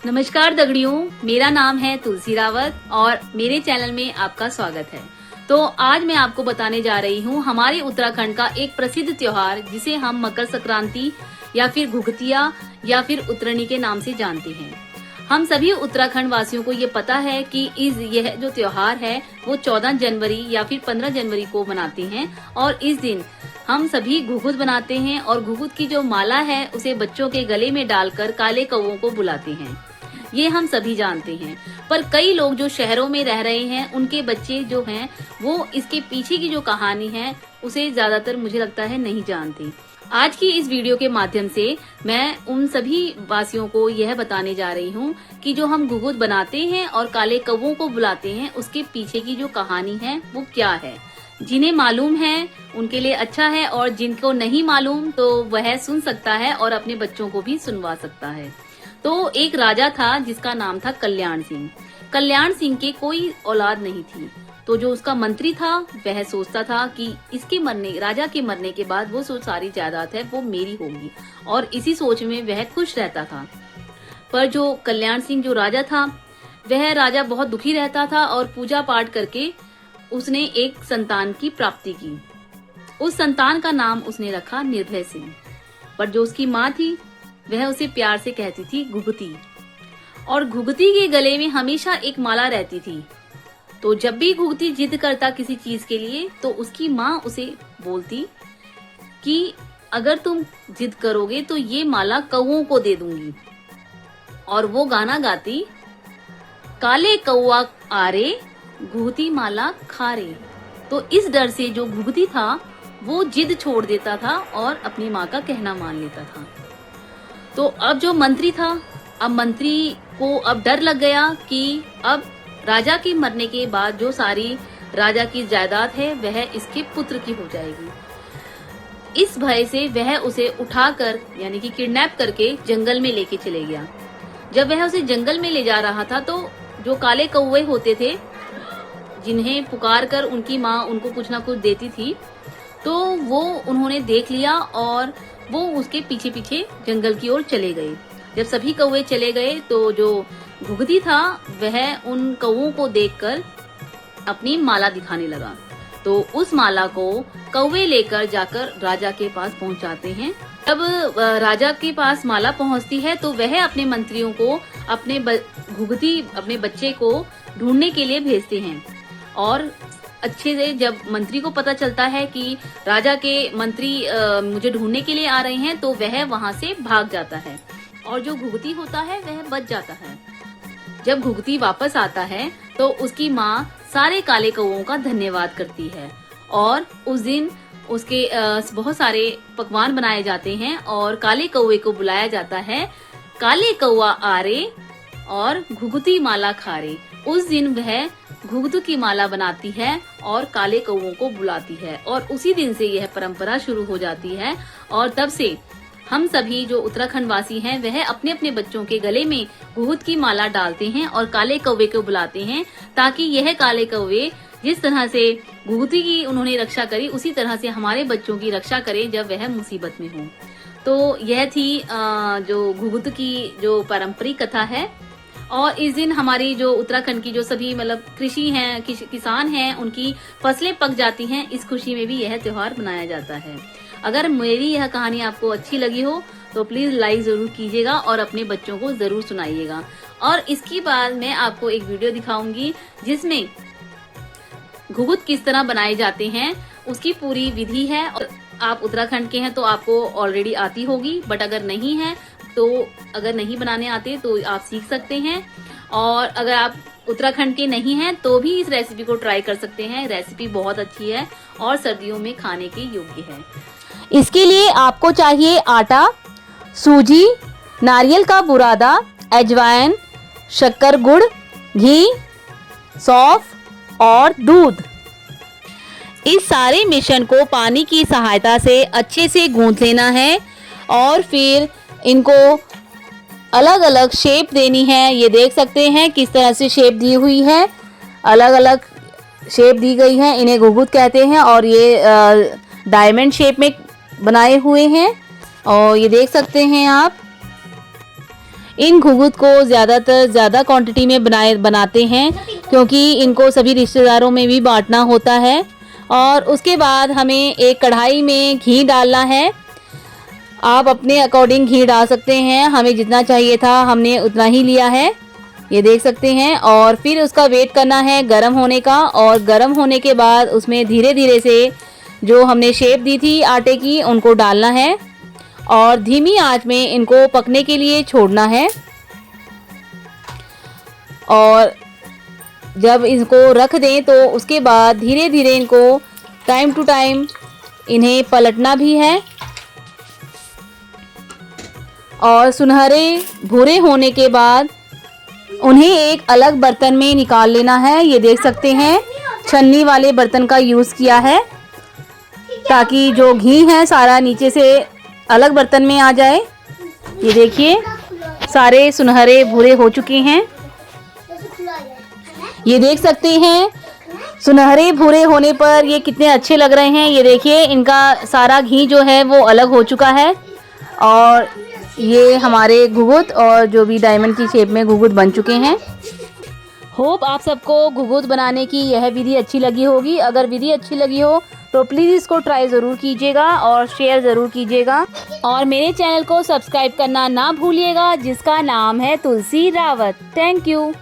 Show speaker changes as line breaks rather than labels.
नमस्कार दगड़ियों, मेरा नाम है तुलसी रावत और मेरे चैनल में आपका स्वागत है। तो आज मैं आपको बताने जा रही हूँ हमारे उत्तराखंड का एक प्रसिद्ध त्योहार जिसे हम मकर संक्रांति या फिर घुघतिया या फिर उत्तरायणी के नाम से जानते हैं। हम सभी उत्तराखंड वासियों को ये पता है कि यह जो त्योहार है वो 14 जनवरी या फिर 15 जनवरी को मनाते हैं और इस दिन हम सभी घुघुत बनाते हैं और घुघुत की जो माला है उसे बच्चों के गले में डालकर काले कौवों को बुलाते हैं। ये हम सभी जानते हैं, पर कई लोग जो शहरों में रह रहे हैं उनके बच्चे जो हैं वो इसके पीछे की जो कहानी है उसे ज्यादातर मुझे लगता है नहीं जानते। आज की इस वीडियो के माध्यम से मैं उन सभी वासियों को यह बताने जा रही हूँ कि जो हम घुघुत बनाते हैं और काले कौवों को बुलाते हैं उसके पीछे की जो कहानी है वो क्या है। जिन्हें मालूम है उनके लिए अच्छा है और जिनको नहीं मालूम तो वह सुन सकता है और अपने बच्चों को भी सुनवा सकता है। तो एक राजा था जिसका नाम था कल्याण सिंह। कल्याण सिंह के कोई औलाद नहीं थी, तो जो उसका मंत्री था वह सोचता था कि राजा के मरने के बाद वो सारी जायदाद है वो मेरी होगी और इसी सोच में वह खुश रहता था। पर जो कल्याण सिंह जो राजा था वह राजा बहुत दुखी रहता था और पूजा पाठ करके उसने एक संतान की प्राप्ति की। उस संतान का नाम उसने रखा निर्भय सिंह। पर जो उसकी माँ थी वह उसे प्यार से कहती थी घुघुती, और घुघुती के गले में हमेशा एक माला रहती थी। तो जब भी घुघुती जिद करता किसी चीज के लिए तो उसकी माँ उसे बोलती कि अगर तुम जिद करोगे तो ये माला कौवों को दे दूंगी। और वो गाना गाती, काले कौवा आरे घुघुती माला खारे। तो इस डर से जो घुघुती था वो जिद छोड़ देता था और अपनी माँ का कहना मान लेता था। तो अब जो मंत्री था, अब मंत्री को अब डर लग गया कि अब राजा के मरने के बाद जो सारी राजा की जायदाद है वह इसके पुत्र की हो जाएगी। इस भय से वह उसे उठाकर यानी कि किडनैप करके जंगल में लेके चले गया। जब वह उसे जंगल में ले जा रहा था तो जो काले कौवे होते थे जिन्हें पुकार कर उनकी माँ उनको कुछ ना कुछ देती थी, तो वो उन्होंने देख लिया और वो उसके पीछे पीछे जंगल की ओर चले गए। जब सभी कौवे चले गए तो जो घुघुती था वह उन कौवों को देखकर अपनी माला दिखाने लगा। तो उस माला को कौवे लेकर जाकर राजा के पास पहुंचाते हैं। जब राजा के पास माला पहुंचती है तो वह अपने मंत्रियों को घुघुती अपने बच्चे को ढूंढने के लिए भेजते हैं। और अच्छे से जब मंत्री को पता चलता है कि राजा के मंत्री मुझे ढूंढने के लिए आ रहे हैं तो वह वहां से भाग जाता है और जो घुघुती होता है वह बच जाता है। जब घुघुती वापस आता है तो उसकी माँ सारे काले कौवों का धन्यवाद करती है और उस दिन उसके बहुत सारे पकवान बनाए जाते हैं और काले कौवे को बुलाया जाता है, काले कौवा आरे और घुघुती माला खारे। उस दिन वह घुघुत की माला बनाती है और काले कौवों को बुलाती है और उसी दिन से यह परंपरा शुरू हो जाती है। और तब से हम सभी जो उत्तराखंड वासी हैं वह अपने अपने बच्चों के गले में घुघुत की माला डालते हैं और काले कौवे को बुलाते हैं, ताकि यह काले कौवे जिस तरह से घुघुती की उन्होंने रक्षा करी उसी तरह से हमारे बच्चों की रक्षा करें जब वह मुसीबत में हो। तो यह थी जो घुघुत की जो पारंपरिक कथा है। और इस दिन हमारी जो उत्तराखंड की जो सभी मतलब कृषि हैं, किसान हैं, उनकी फसलें पक जाती हैं। इस खुशी में भी यह त्योहार मनाया जाता है। अगर मेरी यह कहानी आपको अच्छी लगी हो तो प्लीज लाइक जरूर कीजिएगा और अपने बच्चों को जरूर सुनाइएगा। और इसके बाद मैं आपको एक वीडियो दिखाऊंगी जिसमें घुघुत किस तरह बनाए जाते हैं उसकी पूरी विधि है। और आप उत्तराखंड के हैं तो आपको ऑलरेडी आती होगी, बट अगर नहीं है तो अगर नहीं बनाने आते तो आप सीख सकते हैं। और अगर आप उत्तराखंड के नहीं हैं तो भी इस रेसिपी को ट्राई कर सकते हैं। रेसिपी बहुत अच्छी है और सर्दियों में खाने के योग्य है।
इसके लिए आपको चाहिए आटा, सूजी, नारियल का बुरादा, अजवाइन, शक्कर, गुड़, घी, सौंफ और दूध। इस सारे मिश्रण को पानी की सहायता से अच्छे से गूंथ लेना है और फिर इनको अलग अलग शेप देनी है। ये देख सकते हैं किस तरह से शेप दी हुई है, अलग अलग शेप दी गई है। इन्हें घुघुत कहते हैं और ये डायमंड शेप में बनाए हुए हैं और ये देख सकते हैं आप। इन घुघुत को ज़्यादातर ज़्यादा क्वांटिटी में बनाते हैं क्योंकि इनको सभी रिश्तेदारों में भी बांटना होता है। और उसके बाद हमें एक कढ़ाई में घी डालना है। आप अपने अकॉर्डिंग घी डाल सकते हैं, हमें जितना चाहिए था हमने उतना ही लिया है, ये देख सकते हैं। और फिर उसका वेट करना है गर्म होने का, और गर्म होने के बाद उसमें धीरे धीरे से जो हमने शेप दी थी आटे की उनको डालना है और धीमी आंच में इनको पकने के लिए छोड़ना है। और जब इसको रख दें तो उसके बाद धीरे धीरे इनको टाइम टू टाइम इन्हें पलटना भी है और सुनहरे भूरे होने के बाद उन्हें एक अलग बर्तन में निकाल लेना है। ये देख सकते हैं छन्नी वाले बर्तन का यूज़ किया है ताकि जो घी है सारा नीचे से अलग बर्तन में आ जाए। ये देखिए सारे सुनहरे भूरे हो चुके हैं। ये देख सकते हैं सुनहरे भूरे होने पर ये कितने अच्छे लग रहे हैं। ये देखिए इनका सारा घी जो है वो अलग हो चुका है और ये हमारे घुघुत और जो भी डायमंड की शेप में घुघुत बन चुके हैं। होप आप सबको घुघुत बनाने की यह विधि अच्छी लगी होगी। अगर विधि अच्छी लगी हो तो प्लीज़ इसको ट्राई ज़रूर कीजिएगा और शेयर ज़रूर कीजिएगा और मेरे चैनल को सब्सक्राइब करना ना भूलिएगा जिसका नाम है तुलसी रावत। Thank you.